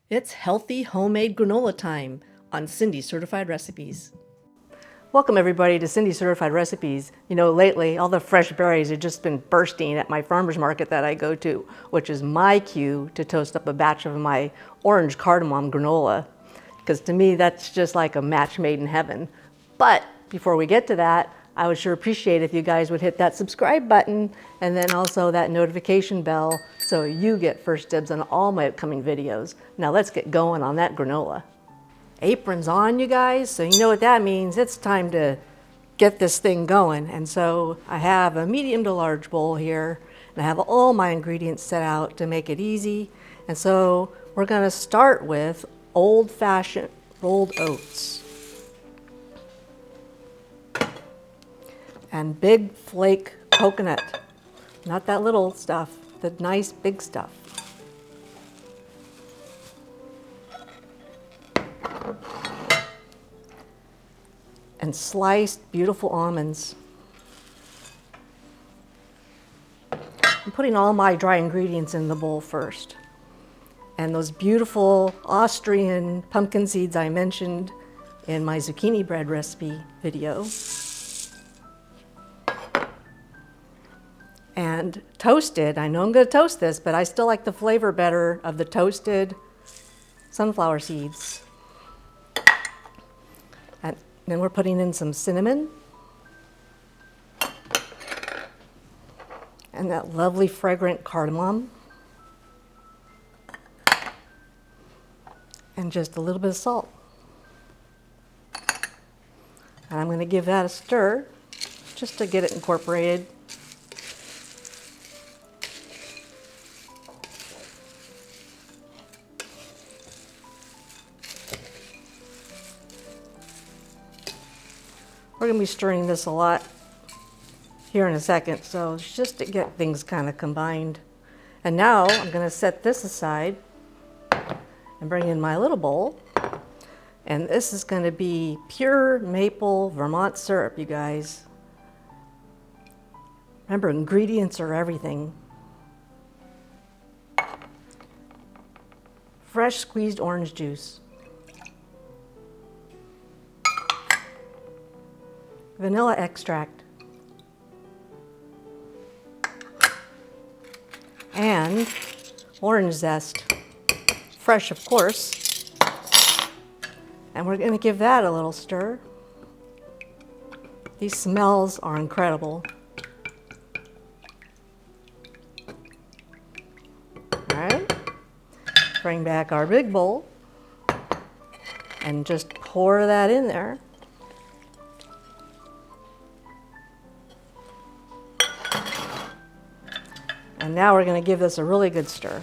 It's healthy homemade granola time on Cindy Certified Recipes. Welcome everybody to Cindy Certified Recipes. You know, lately all the fresh berries have just been bursting at my farmer's market that I go to, which is my cue to toast up a batch of my orange cardamom granola. Because to me, that's just like a match made in heaven. But before we get to that, I would sure appreciate if you guys would hit that subscribe button and then also that notification bell so you get first dibs on all my upcoming videos. Now let's get going on that granola. Aprons on, you guys, so you know what that means. It's time to get this thing going. And so I have a medium to large bowl here, and I have all my ingredients set out to make it easy. And so we're gonna start with old-fashioned rolled oats and big flake coconut, not that little stuff, the nice big stuff. And sliced beautiful almonds. I'm putting all my dry ingredients in the bowl first. And those beautiful Austrian pumpkin seeds I mentioned in my zucchini bread recipe video. And toasted, I know I'm gonna toast this, but I still like the flavor better of the toasted sunflower seeds. And then we're putting in some cinnamon. And that lovely fragrant cardamom. And just a little bit of salt. And I'm gonna give that a stir just to get it incorporated. We're gonna be stirring this a lot here in a second, so it's just to get things kind of combined. And now I'm gonna set this aside and bring in my little bowl. And this is gonna be pure maple Vermont syrup, you guys. Remember, ingredients are everything. Fresh squeezed orange juice. Vanilla extract. And orange zest. Fresh, of course. And we're going to give that a little stir. These smells are incredible. All right. Bring back our big bowl and just pour that in there. And now we're going to give this a really good stir.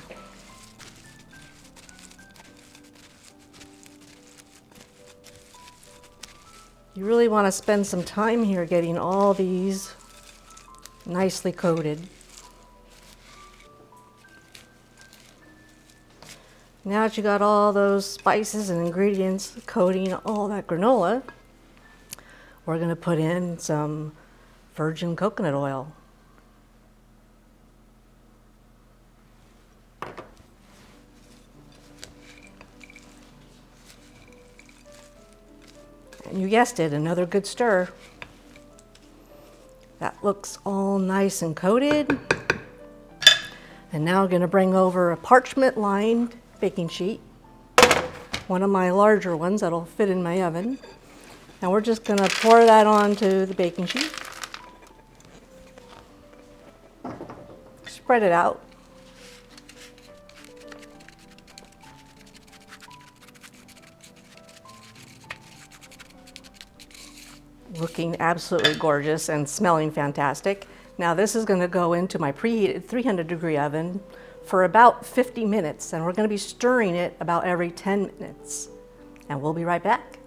You really want to spend some time here getting all these nicely coated. Now that you got all those spices and ingredients coating all that granola, we're going to put in some virgin coconut oil. And you guessed it, another good stir. That looks all nice and coated. And now I'm going to bring over a parchment lined baking sheet, one of my larger ones that'll fit in my oven. And we're just going to pour that onto the baking sheet. Spread it out. Looking absolutely gorgeous and smelling fantastic. Now this is going to go into my preheated 300-degree oven for about 50 minutes, and we're going to be stirring it about every 10 minutes. And we'll be right back.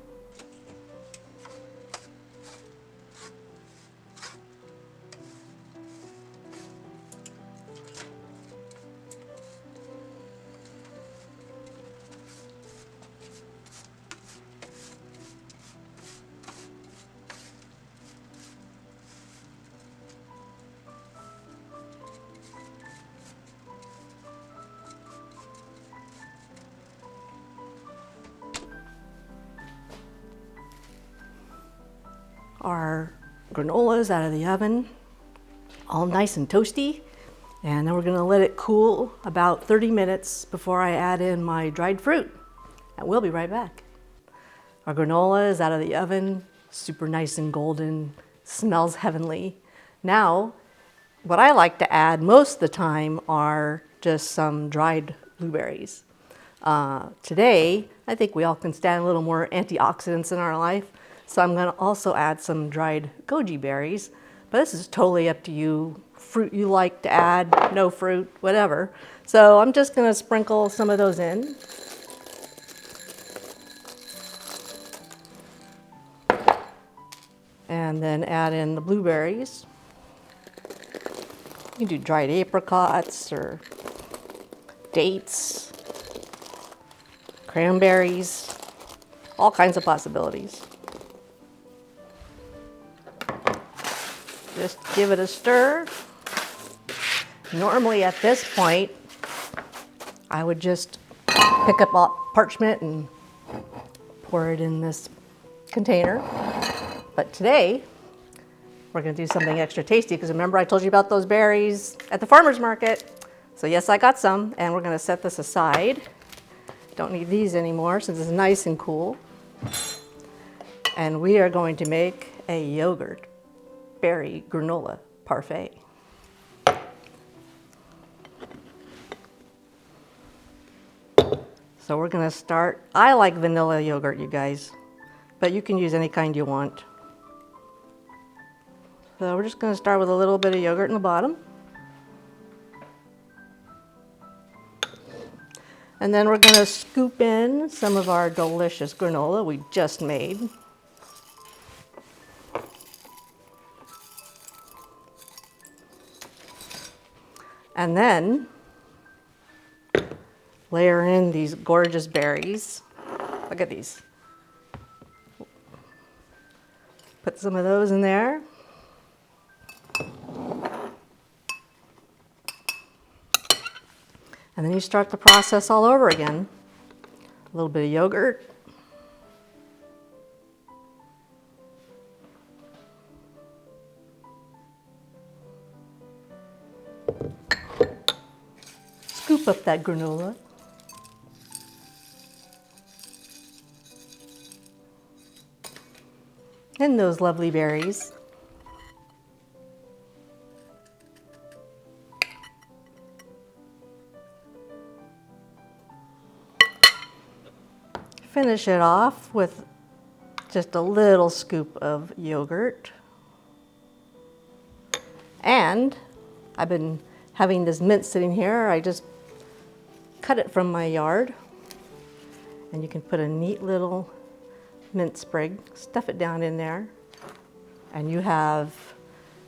our granolas out of the oven, all nice and toasty. And then we're gonna let it cool about 30 minutes before I add in my dried fruit. And we'll be right back. Our granola is out of the oven, super nice and golden, smells heavenly. Now, what I like to add most of the time are just some dried blueberries. Today, I think we all can stand a little more antioxidants in our life, so I'm gonna also add some dried goji berries, but this is totally up to you. Fruit you like to add, no fruit, whatever. So I'm just gonna sprinkle some of those in. And then add in the blueberries. You can do dried apricots or dates, cranberries, all kinds of possibilities. Just give it a stir. Normally at this point, I would just pick up parchment and pour it in this container. But today, we're gonna do something extra tasty because remember I told you about those berries at the farmer's market. So yes, I got some, and we're gonna set this aside. Don't need these anymore since it's nice and cool. And we are going to make a yogurt berry granola parfait. So we're gonna start, I like vanilla yogurt, you guys, but you can use any kind you want. So we're just gonna start with a little bit of yogurt in the bottom. And then we're gonna scoop in some of our delicious granola we just made. And then layer in these gorgeous berries. Look at these. Put some of those in there. And then you start the process all over again. A little bit of yogurt. Scoop up that granola. And those lovely berries. Finish it off with just a little scoop of yogurt. And I've been having this mint sitting here. I just cut it from my yard. And you can put a neat little mint sprig, stuff it down in there, and you have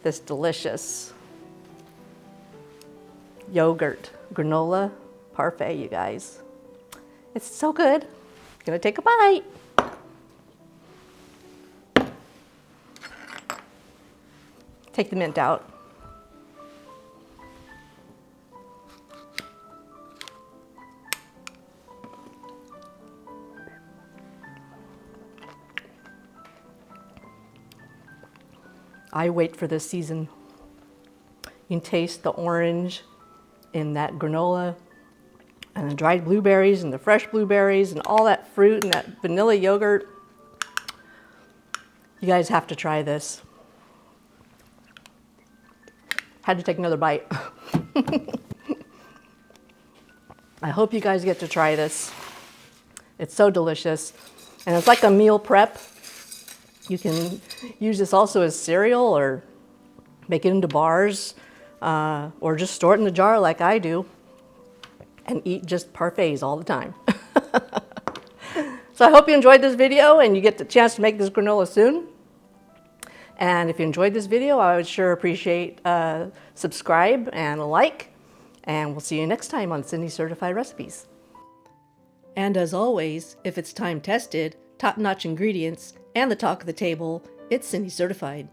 this delicious yogurt granola parfait, you guys. It's so good. Gonna take a bite. Take the mint out. I wait for this season. You can taste the orange in that granola and the dried blueberries and the fresh blueberries and all that fruit and that vanilla yogurt. You guys have to try this. Had to take another bite. I hope you guys get to try this. It's so delicious. And it's like a meal prep. You can use this also as cereal or make it into bars or just store it in a jar like I do and eat just parfaits all the time. So I hope you enjoyed this video and you get the chance to make this granola soon. And if you enjoyed this video, I would sure appreciate a subscribe and a like. And we'll see you next time on Cindy Certified Recipes. And as always, if it's time tested, top-notch ingredients, and the talk of the table, it's Cindy Certified.